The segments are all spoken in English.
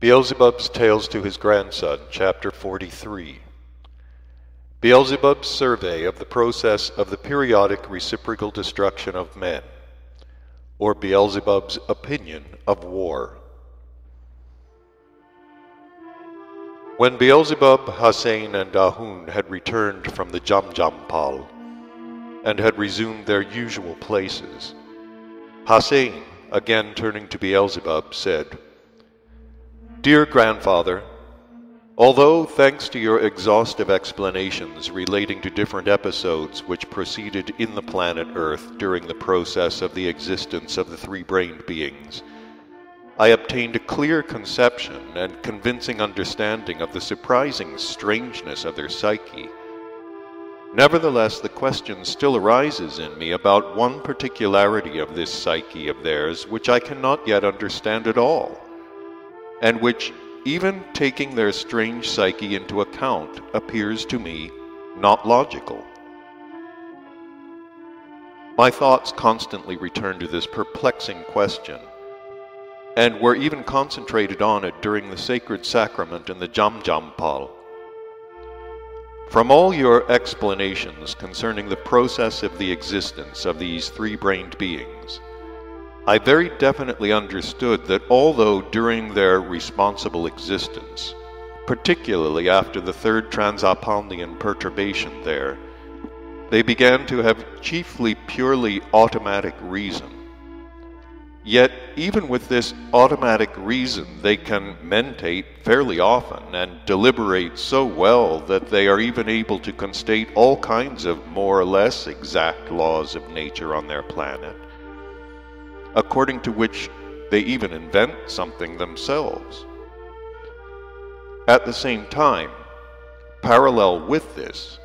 Beelzebub's Tales to His Grandson, Chapter 43. Beelzebub's Survey of the Process of the Periodic Reciprocal Destruction of Men, or Beelzebub's Opinion of War. When Beelzebub, Hussein, and Ahun had returned from the Jamjampal, and had resumed their usual places, Hussein, again turning to Beelzebub, said, "Dear grandfather, although thanks to your exhaustive explanations relating to different episodes which proceeded in the planet Earth during the process of the existence of the three-brained beings, I obtained a clear conception and convincing understanding of the surprising strangeness of their psyche, nevertheless the question still arises in me about one particularity of this psyche of theirs which I cannot yet understand at all, and which, even taking their strange psyche into account, appears to me not logical." My thoughts constantly returned to this perplexing question, and were even concentrated on it during the sacred sacrament in the Jamjampal. From all your explanations concerning the process of the existence of these three-brained beings, I very definitely understood that although during their responsible existence, particularly after the third Transapalnian perturbation there, they began to have chiefly purely automatic reason, yet even with this automatic reason they can mentate fairly often and deliberate so well that they are even able to constate all kinds of more or less exact laws of nature on their planet, according to which they even invent something themselves. At the same time, parallel with this,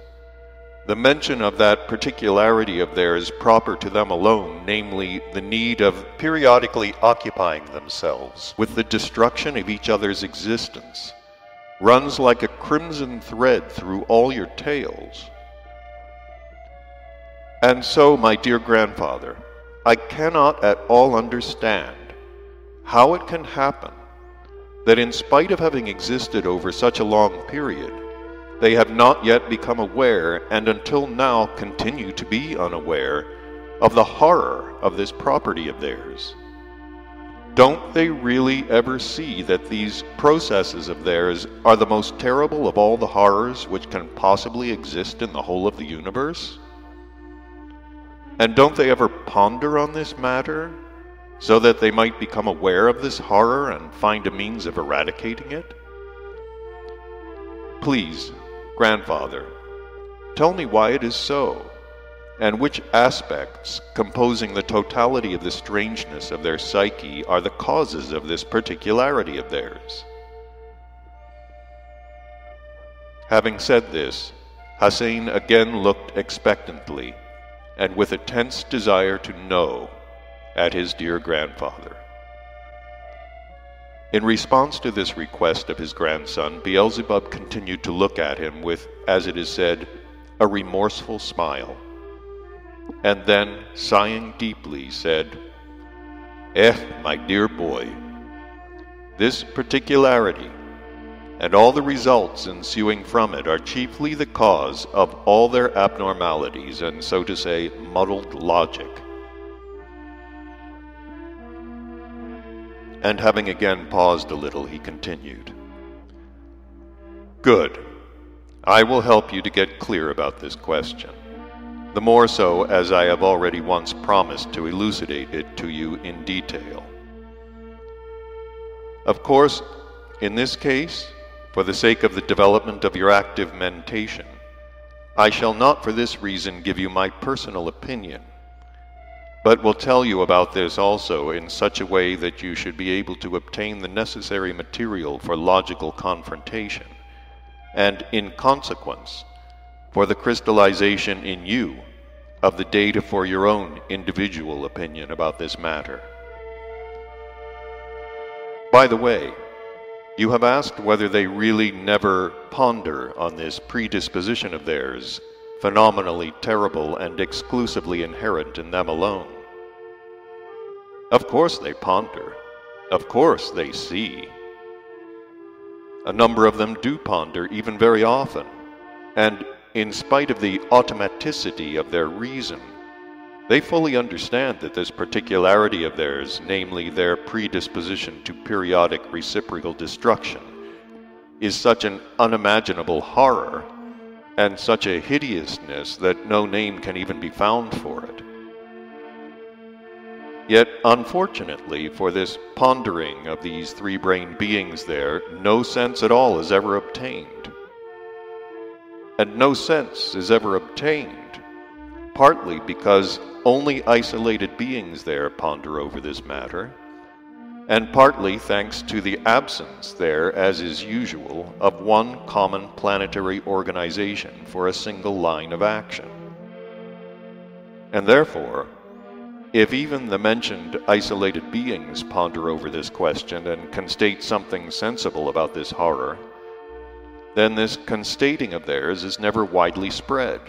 the mention of that particularity of theirs proper to them alone, namely the need of periodically occupying themselves with the destruction of each other's existence, runs like a crimson thread through all your tales. And so, my dear grandfather, I cannot at all understand how it can happen that in spite of having existed over such a long period, they have not yet become aware, and until now continue to be unaware, of the horror of this property of theirs. Don't they really ever see that these processes of theirs are the most terrible of all the horrors which can possibly exist in the whole of the universe? And don't they ever ponder on this matter, so that they might become aware of this horror and find a means of eradicating it? Please, grandfather, tell me why it is so, and which aspects, composing the totality of the strangeness of their psyche, are the causes of this particularity of theirs. Having said this, Hussein again looked expectantly, and with a tense desire to know, at his dear grandfather. In response to this request of his grandson, Beelzebub continued to look at him with, as it is said, a remorseful smile, and then, sighing deeply, said, my dear boy, this particularity, and all the results ensuing from it, are chiefly the cause of all their abnormalities and, so to say, muddled logic." And having again paused a little, he continued, "Good. I will help you to get clear about this question, the more so as I have already once promised to elucidate it to you in detail. Of course, in this case, for the sake of the development of your active mentation, I shall not for this reason give you my personal opinion, but will tell you about this also in such a way that you should be able to obtain the necessary material for logical confrontation, and in consequence, for the crystallization in you of the data for your own individual opinion about this matter. By the way, you have asked whether they really never ponder on this predisposition of theirs, phenomenally terrible and exclusively inherent in them alone. Of course they ponder. Of course they see. A number of them do ponder even very often, and in spite of the automaticity of their reason, they fully understand that this particularity of theirs, namely their predisposition to periodic reciprocal destruction, is such an unimaginable horror and such a hideousness that no name can even be found for it. Yet, unfortunately, for this pondering of these three-brained beings there, no sense at all is ever obtained. And no sense is ever obtained, partly because only isolated beings there ponder over this matter, and partly thanks to the absence there, as is usual, of one common planetary organization for a single line of action. And therefore, if even the mentioned isolated beings ponder over this question and can state something sensible about this horror, then this constating of theirs is never widely spread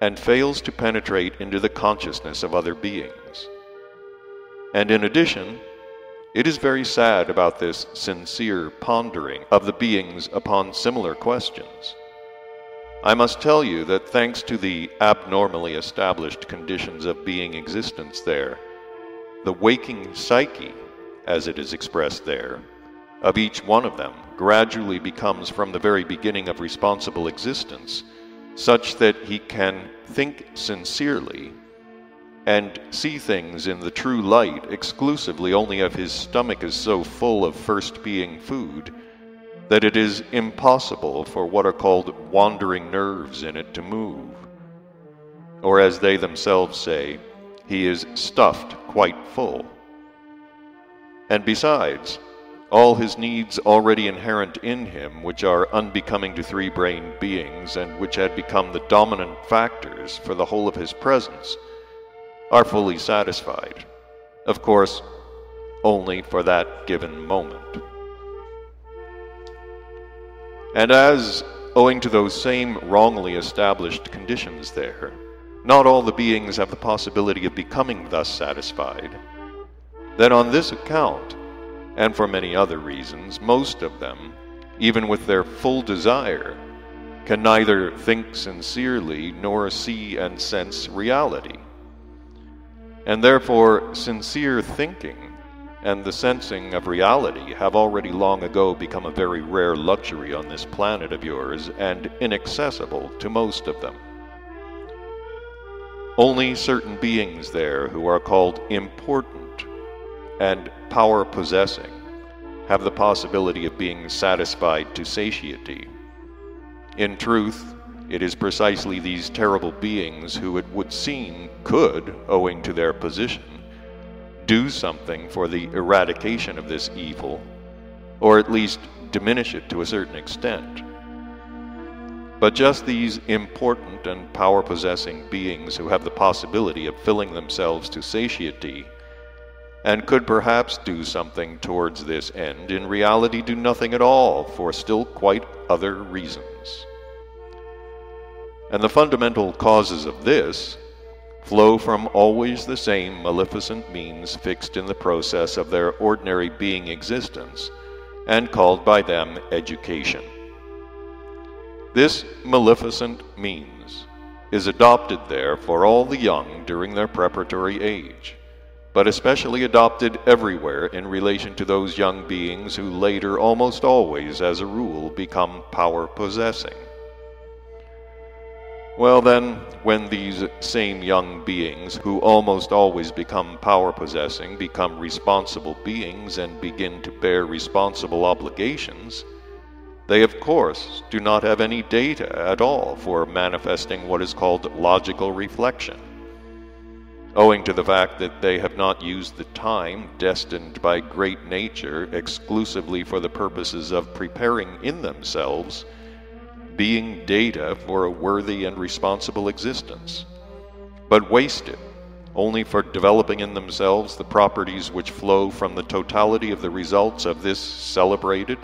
and fails to penetrate into the consciousness of other beings. And in addition, it is very sad about this sincere pondering of the beings upon similar questions. I must tell you that thanks to the abnormally established conditions of being existence there, the waking psyche, as it is expressed there, of each one of them gradually becomes from the very beginning of responsible existence such that he can think sincerely and see things in the true light exclusively only if his stomach is so full of first being food that it is impossible for what are called wandering nerves in it to move. Or as they themselves say, he is stuffed quite full. And besides, all his needs already inherent in him, which are unbecoming to three-brained beings and which had become the dominant factors for the whole of his presence, are fully satisfied. Of course, only for that given moment. And as, owing to those same wrongly established conditions there, not all the beings have the possibility of becoming thus satisfied, then on this account, and for many other reasons, most of them, even with their full desire, can neither think sincerely nor see and sense reality. And therefore, sincere thinking and the sensing of reality have already long ago become a very rare luxury on this planet of yours and inaccessible to most of them. Only certain beings there who are called important and power-possessing have the possibility of being satisfied to satiety. In truth, it is precisely these terrible beings who it would seem could, owing to their position, do something for the eradication of this evil, or at least diminish it to a certain extent. But just these important and power-possessing beings who have the possibility of filling themselves to satiety and could perhaps do something towards this end, in reality do nothing at all for still quite other reasons. And the fundamental causes of this flow from always the same maleficent means fixed in the process of their ordinary being existence, and called by them education. This maleficent means is adopted there for all the young during their preparatory age, but especially adopted everywhere in relation to those young beings who later almost always, as a rule, become power-possessing. Well then, when these same young beings, who almost always become power-possessing, become responsible beings and begin to bear responsible obligations, they of course do not have any data at all for manifesting what is called logical reflection, owing to the fact that they have not used the time destined by great nature exclusively for the purposes of preparing in themselves being data for a worthy and responsible existence, but waste it only for developing in themselves the properties which flow from the totality of the results of this celebrated